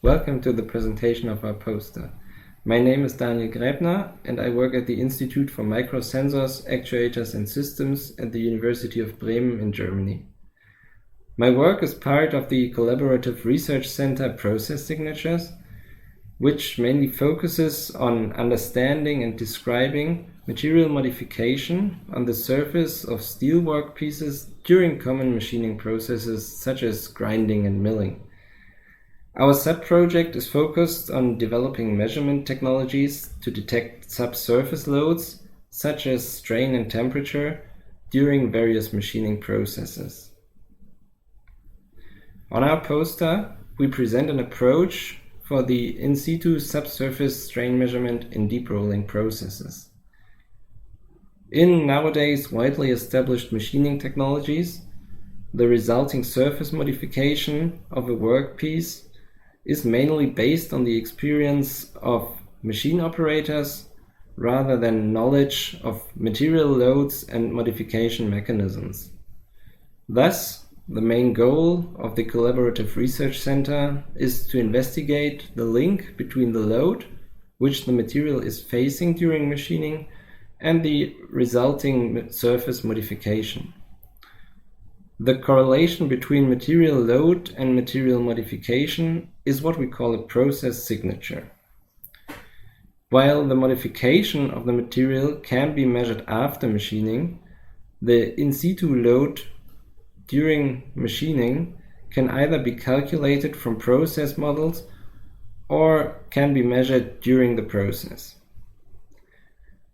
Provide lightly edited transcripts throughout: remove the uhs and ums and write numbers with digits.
Welcome to the presentation of our poster. My name is Gräbner and I work at the Institute for Microsensors, Actuators and Systems at the University of Bremen in Germany. My work is part of the Collaborative Research Center Process Signatures, which mainly focuses on understanding and describing material modification on the surface of steel workpieces during common machining processes such as grinding and milling. Our sub-project is focused on developing measurement technologies to detect subsurface loads such as strain and temperature during various machining processes. On our poster, we present an approach for the in-situ subsurface strain measurement in deep rolling processes. In nowadays widely established machining technologies, the resulting surface modification of a workpiece is mainly based on the experience of machine operators rather than knowledge of material loads and modification mechanisms. Thus, the main goal of the Collaborative Research Center is to investigate the link between the load which the material is facing during machining and the resulting surface modification. The correlation between material load and material modification is what we call a process signature. While the modification of the material can be measured after machining, the in-situ load during machining can either be calculated from process models or can be measured during the process.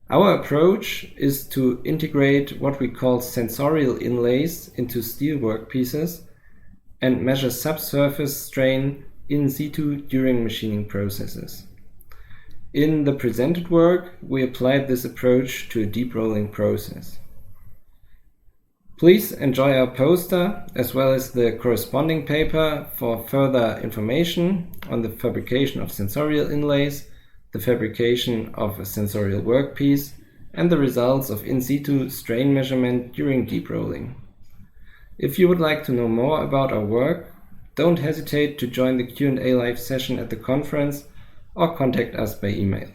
Our approach is to integrate what we call sensorial inlays into steel workpieces and measure subsurface strain in situ during machining processes. In the presented work, we applied this approach to a deep rolling process. Please enjoy our poster as well as the corresponding paper for further information on the fabrication of sensorial inlays, the fabrication of a sensorial workpiece, and the results of in-situ strain measurement during deep rolling. If you would like to know more about our work, don't hesitate to join the Q&A live session at the conference or contact us by email.